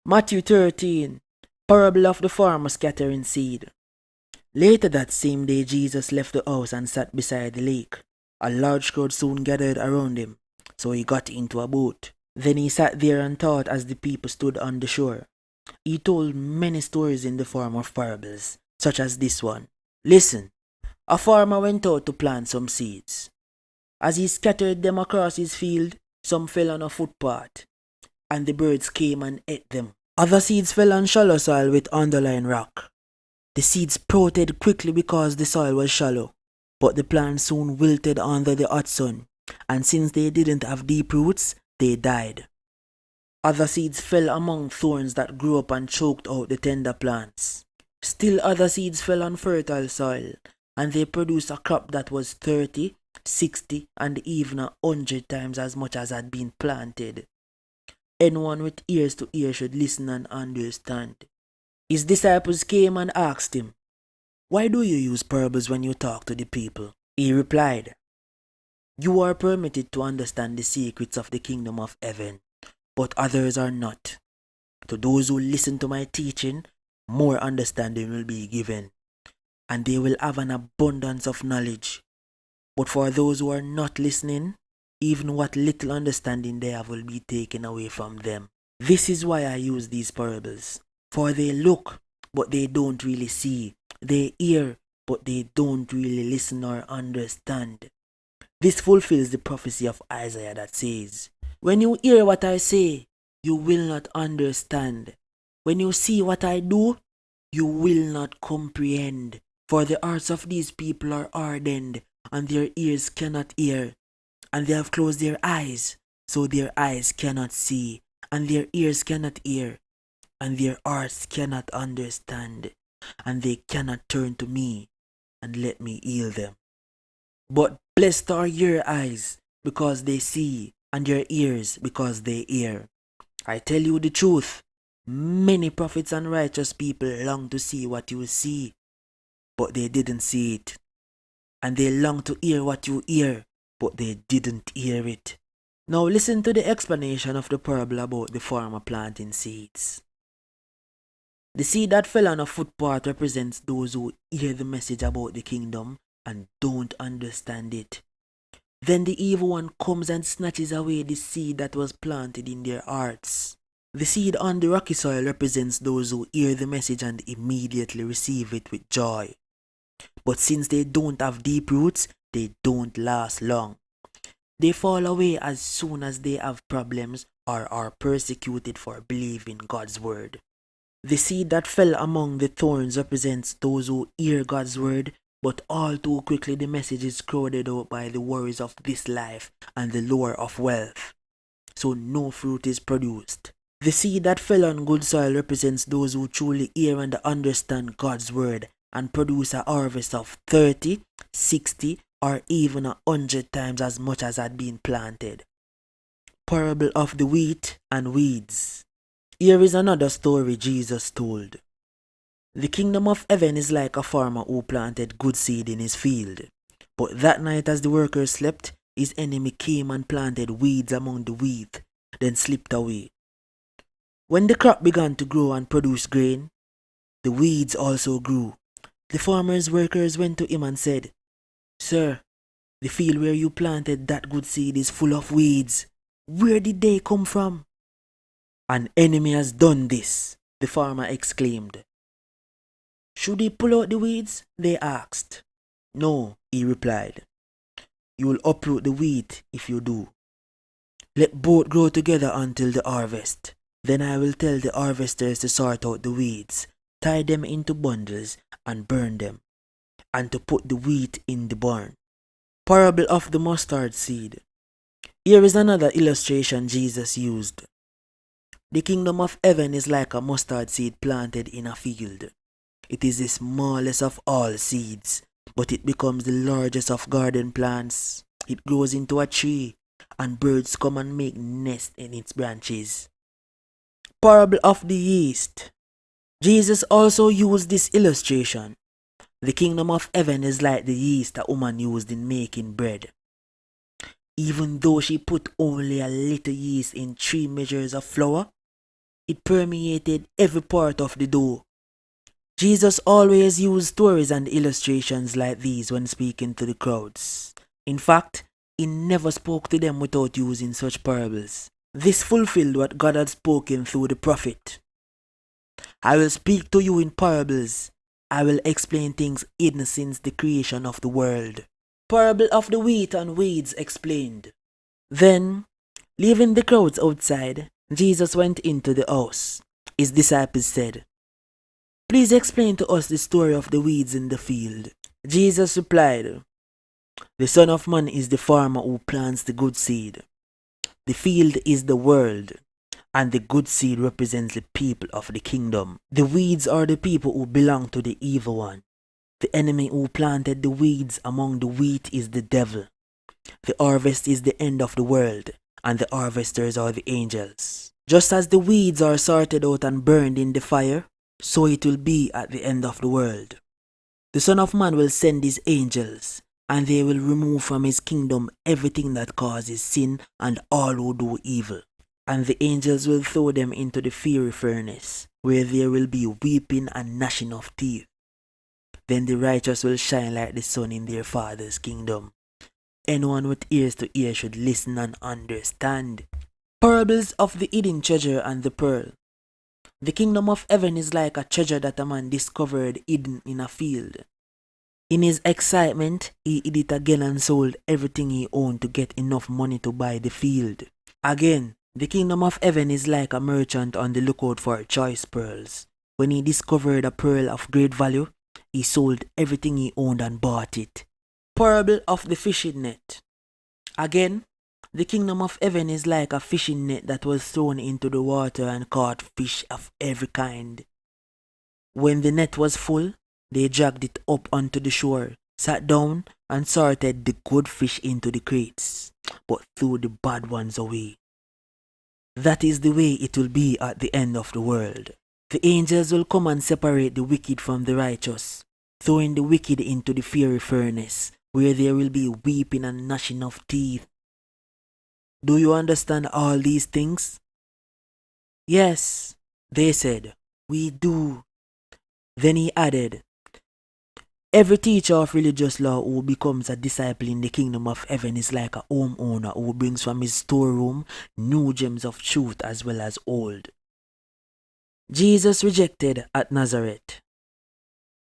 Matthew 13, Parable of the farmer scattering seed. Later that same day Jesus left the house and sat beside the lake. A large crowd soon gathered around him, so he got into a boat. Then he sat there and taught as the people stood on the shore. He told many stories in the form of parables, such as this one. Listen, a farmer went out to plant some seeds. As he scattered them across his field, some fell on a footpath, and the birds came and ate them. Other seeds fell on shallow soil with underlying rock. The seeds sprouted quickly because the soil was shallow, but the plants soon wilted under the hot sun, and since they didn't have deep roots, they died. Other seeds fell among thorns that grew up and choked out the tender plants. Still other seeds fell on fertile soil, and they produced a crop that was 30, 60, and even 100 times as much as had been planted. Anyone with ears to hear should listen and understand. His disciples came and asked him, "Why do you use parables when you talk to the people?" He replied, "You are permitted to understand the secrets of the kingdom of heaven, but others are not. To those who listen to my teaching, more understanding will be given, and they will have an abundance of knowledge. But for those who are not listening, even what little understanding they have will be taken away from them. This is why I use these parables. For they look, but they don't really see. They hear, but they don't really listen or understand." This fulfills the prophecy of Isaiah that says, "When you hear what I say, you will not understand. When you see what I do, you will not comprehend. For the hearts of these people are hardened, and their ears cannot hear. And they have closed their eyes, so their eyes cannot see, and their ears cannot hear, and their hearts cannot understand, and they cannot turn to me and let me heal them. But blessed are your eyes, because they see, and your ears, because they hear. I tell you the truth, many prophets and righteous people long to see what you see, but they didn't see it. And they long to hear what you hear, but they didn't hear it." Now listen to the explanation of the parable about the farmer planting seeds. The seed that fell on a footpath represents those who hear the message about the kingdom and don't understand it. Then the evil one comes and snatches away the seed that was planted in their hearts. The seed on the rocky soil represents those who hear the message and immediately receive it with joy. But since they don't have deep roots, they don't last long. They fall away as soon as they have problems or are persecuted for believing God's word. The seed that fell among the thorns represents those who hear God's word, but all too quickly the message is crowded out by the worries of this life and the lure of wealth, so no fruit is produced. The seed that fell on good soil represents those who truly hear and understand God's word and produce a harvest of 30, 60, or even 100 times as much as had been planted. Parable of the wheat and weeds. Here is another story Jesus told. The kingdom of heaven is like a farmer who planted good seed in his field. But that night as the workers slept, his enemy came and planted weeds among the wheat, then slipped away. When the crop began to grow and produce grain, the weeds also grew. The farmer's workers went to him and said, "Sir, the field where you planted that good seed is full of weeds. Where did they come from?" "An enemy has done this," the farmer exclaimed. "Should he pull out the weeds?" they asked. "No," he replied. "You will uproot the wheat if you do. Let both grow together until the harvest. Then I will tell the harvesters to sort out the weeds, tie them into bundles, and burn them, and to put the wheat in the barn." Parable of the mustard seed. Here is another illustration Jesus used. The kingdom of heaven is like a mustard seed planted in a field. It is the smallest of all seeds, but it becomes the largest of garden plants. It grows into a tree, and birds come and make nests in its branches. Parable of the yeast. Jesus also used this illustration. The kingdom of heaven is like the yeast a woman used in making bread. Even though she put only a little yeast in 3 measures of flour, It permeated every part of the dough. Jesus always used stories and illustrations like these when speaking to the crowds. In fact, he never spoke to them without using such parables. This fulfilled what God had spoken through the prophet. I will speak to you in parables. I will explain things hidden since the creation of the world. Parable of the wheat and weeds explained. Then, leaving the crowds outside, Jesus went into the house. His disciples said, "Please explain to us the story of the weeds in the field." Jesus replied, "The Son of Man is the farmer who plants the good seed. The field is the world, and the good seed represents the people of the kingdom. The weeds are the people who belong to the evil one. The enemy who planted the weeds among the wheat is the devil. The harvest is the end of the world, and the harvesters are the angels. Just as the weeds are sorted out and burned in the fire, so it will be at the end of the world. The Son of Man will send his angels, and they will remove from his kingdom everything that causes sin and all who do evil. And the angels will throw them into the fiery furnace, where there will be weeping and gnashing of teeth. Then the righteous will shine like the sun in their Father's kingdom. Anyone with ears to hear should listen and understand." Parables of the hidden treasure and the pearl. The kingdom of heaven is like a treasure that a man discovered hidden in a field. In his excitement, he hid it again and sold everything he owned to get enough money to buy the field. Again, the kingdom of heaven is like a merchant on the lookout for choice pearls. When he discovered a pearl of great value, he sold everything he owned and bought it. Parable of the fishing net. Again, the kingdom of heaven is like a fishing net that was thrown into the water and caught fish of every kind. When the net was full, they dragged it up onto the shore, sat down, and sorted the good fish into the crates, but threw the bad ones away. That is the way it will be at the end of the world. The angels will come and separate the wicked from the righteous, throwing the wicked into the fiery furnace, where there will be weeping and gnashing of teeth. Do you understand all these things? Yes, they said, "We do." Then he added, "Every teacher of religious law who becomes a disciple in the kingdom of heaven is like a homeowner who brings from his storeroom new gems of truth as well as old." Jesus rejected at Nazareth.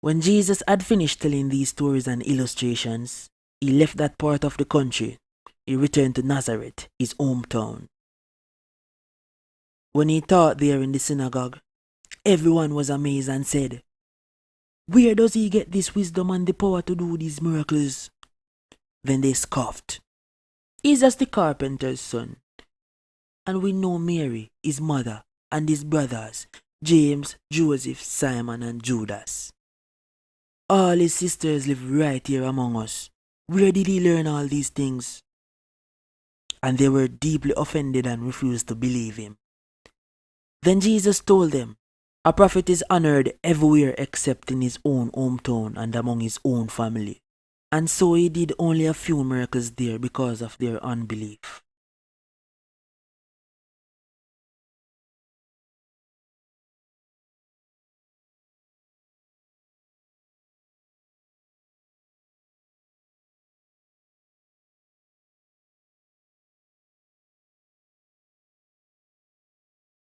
When Jesus had finished telling these stories and illustrations, he left that part of the country. He returned to Nazareth, his hometown. When he taught there in the synagogue, everyone was amazed and said, "Where does he get this wisdom and the power to do these miracles?" Then they scoffed. "He's just the carpenter's son. And we know Mary, his mother, and his brothers, James, Joseph, Simon, and Judas. All his sisters live right here among us. Where did he learn all these things?" And they were deeply offended and refused to believe him. Then Jesus told them, "A prophet is honored everywhere except in his own hometown and among his own family." And so he did only a few miracles there because of their unbelief.